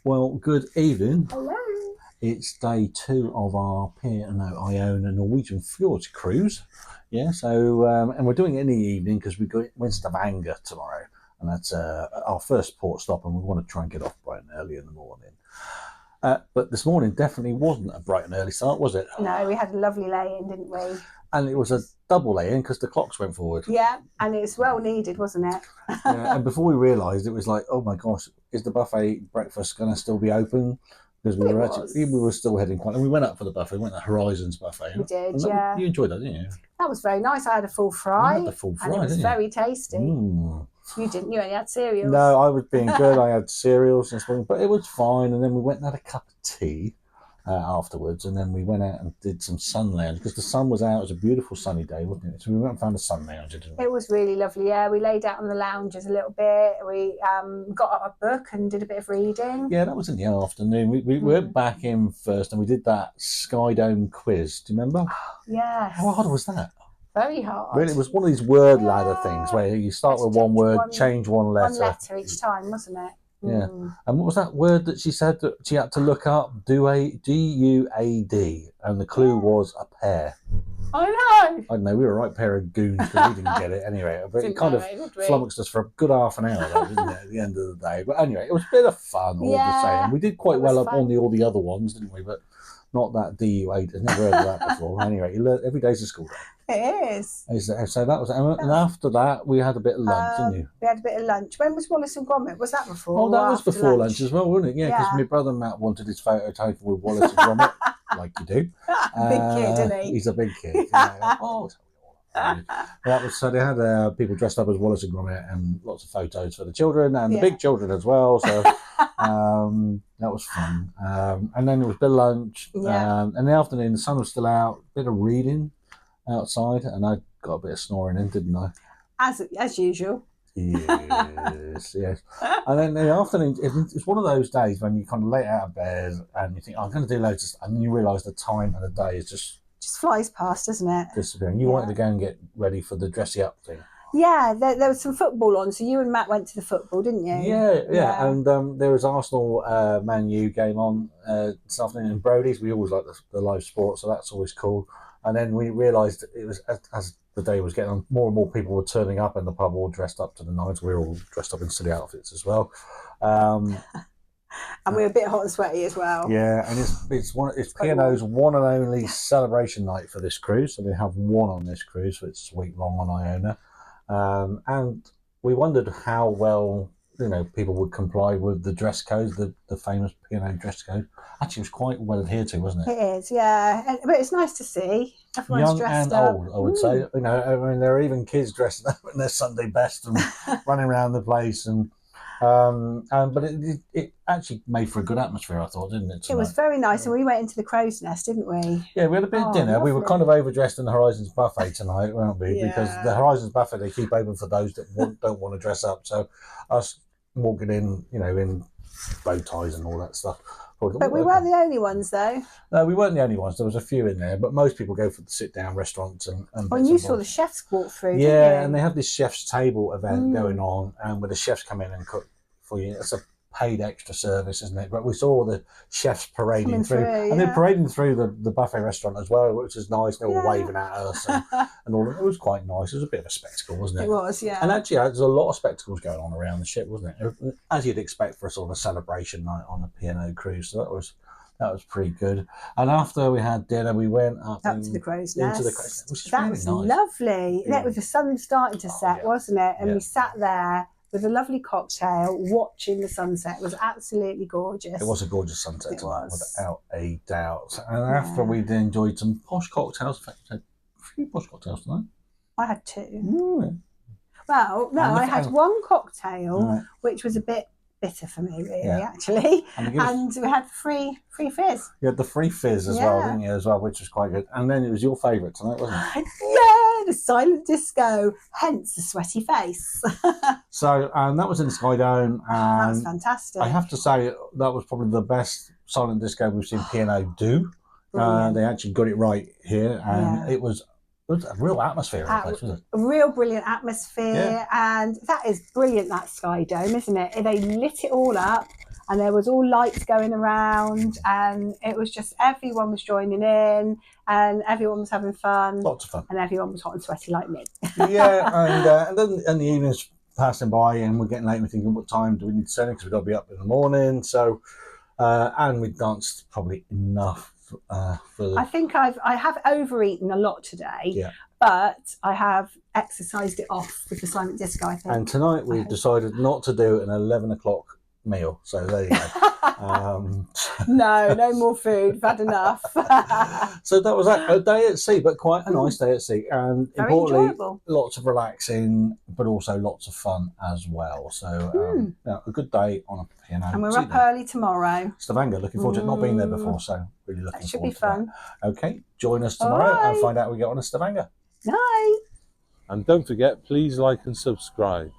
Well, good evening. Hello. It's day 2 of our P&O Iona Norwegian Fjords cruise. Yeah, so and we're doing it in the evening because we go went to Stavanger tomorrow, and that's our first port stop, and we want to try and get off bright and early in the morning. But this morning definitely wasn't a bright and early start, was it? No, we had a lovely lay-in, didn't we? And it was a double lay-in because the clocks went forward. Yeah, and it was well needed, wasn't it? Yeah, and before we realised, it was like, oh my gosh, is the buffet breakfast going to still be open? Because we were still heading quite, and we went up for the buffet. We went to Horizons buffet. We did, yeah. You enjoyed that, didn't you? That was very nice. I had a full fry. You had the full fry, and it was didn't very tasty. Mm. You didn't. You only had cereals. No, I was being good. I had cereals and stuff, but it was fine. And then we went and had a cup of tea afterwards, and then we went out and did some sun lounge because the sun was out. It was a beautiful sunny day, wasn't it? So we went and found a sun lounge, didn't we? It was really lovely. Yeah, we laid out on the lounges a little bit. We got out a book and did a bit of reading. Yeah, that was in the afternoon. We went back in first, and we did that Sky Dome quiz. Do you remember? Yes. How hard was that? Very hard. Really, it was one of these word ladder things where you start with one word, change one letter. One letter each time, wasn't it? Yeah. And what was that word that she said that she had to look up? D-U-A-D. And the clue was a pear. I know. I don't know, we were a right pair of goons because we didn't get it anyway. But it kind of flummoxed us for a good half an hour, though, didn't it, at the end of the day? But anyway, it was a bit of fun, all the same. We did quite well up on all the other ones, didn't we? But not that DU8. I've never heard of that before. Anyway, you learn every day's a school day. It is. So that was, and after that, we had a bit of lunch, didn't you? We had a bit of lunch. When was Wallace and Gromit? Was that before? Oh, that was before lunch as well, wasn't it? Yeah, because my brother Matt wanted his photo taken with Wallace and Gromit, like you do. Big kid, isn't he? He's a big kid. Yeah. Oh, that was so they had people dressed up as Wallace and Gromit and lots of photos for the children and the big children as well. So that was fun. And then there was a bit of lunch. And in the afternoon, the sun was still out. A bit of reading outside, and I got a bit of snoring in, didn't I? As usual. Yes. And then in the afternoon, it's one of those days when you kind of lay out of bed and you think, I'm going to do loads of stuff, and then you realise the time of the day is just flies past, doesn't it? Disappearing. You wanted to go and get ready for the dressy up thing. Yeah, there was some football on, so you and Matt went to the football, didn't you? Yeah. And there was Arsenal Man U game on this afternoon in Brodie's. We always like the live sport, so that's always cool. And then we realised it was as the day was getting on, more and more people were turning up in the pub all dressed up to the nines. We were all dressed up in silly outfits as well. And we were a bit hot and sweaty as well. Yeah, and it's P&O's one and only celebration night for this cruise. So they have one on this cruise, so it's a week long on Iona. And we wondered how well people would comply with the dress code, the famous P&O dress code. Actually, it was quite well adhered to, wasn't it? It is, yeah. But it's nice to see everyone's young dressed and up. old, I would say. I mean, there are even kids dressed up in their Sunday best and running around the place, but it actually made for a good atmosphere, I thought, didn't it? Tonight? It was very nice, and we went into the crow's nest, didn't we? Yeah, we had a bit of dinner. Lovely. We were kind of overdressed in the Horizons buffet tonight, weren't we? Yeah. Because the Horizons buffet, they keep open for those that don't want to dress up. So us walking in, in bow ties and all that stuff. But we weren't the only ones, though. No, we weren't the only ones. There was a few in there, but most people go for the sit-down restaurants and and you saw the chefs walk through, yeah, didn't you? and they have this chef's table event going on, and where the chefs come in and cook for you. It's a paid extra service, isn't it? But we saw the chefs parading through, and they're parading through the buffet restaurant as well, which is nice. They were waving at us and all. It was quite nice. It was a bit of a spectacle, wasn't it? It was, yeah. And actually, there's a lot of spectacles going on around the ship, wasn't it? As you'd expect for a sort of a celebration night on a P&O cruise. So that was pretty good. And after we had dinner, we went up to the crow's nest. Which is that really was nice. Lovely. Yeah. It was the sun starting to set, wasn't it? And we sat there with a lovely cocktail, watching the sunset. It was absolutely gorgeous. It was a gorgeous sunset tonight, without a doubt. And after we'd enjoyed some posh cocktails, in fact, we had a few posh cocktails tonight. I had 2. Mm. Well, no, I had one cocktail, which was a bit bitter for me, really, actually. And we had free fizz. You had the free fizz as well, didn't you, as well, which was quite good. And then it was your favourite tonight, wasn't it? Yeah, the silent disco, hence the sweaty face. So, and that was in the Sky Dome. And that was fantastic. I have to say, that was probably the best silent disco we've seen P&O do. They actually got it right here, and it was a real atmosphere in the place, wasn't it? A real brilliant atmosphere, and that is brilliant, that Sky Dome, isn't it? They lit it all up, and there was all lights going around, and it was just everyone was joining in, and everyone was having fun. Lots of fun. And everyone was hot and sweaty like me. Yeah, and then the evening's passing by, and we're getting late. We're thinking, what time do we need to send it? Because we've got to be up in the morning. So, and we danced probably enough for the... I think I have overeaten a lot today. Yeah. But I have exercised it off with the silent disco, I think. And tonight we've decided not to do an 11 o'clock meal. So there you go. No more food. We've had enough. So that was a day at sea, but quite a nice day at sea. And very importantly, enjoyable. Lots of relaxing, but also lots of fun as well. So a good day on a P&O. And we're up early tomorrow. Stavanger, looking forward to it. Not been there before, so really looking forward to that. Should be fun. Okay, join us tomorrow and find out how we get on a Stavanger. Night. And don't forget, please like and subscribe.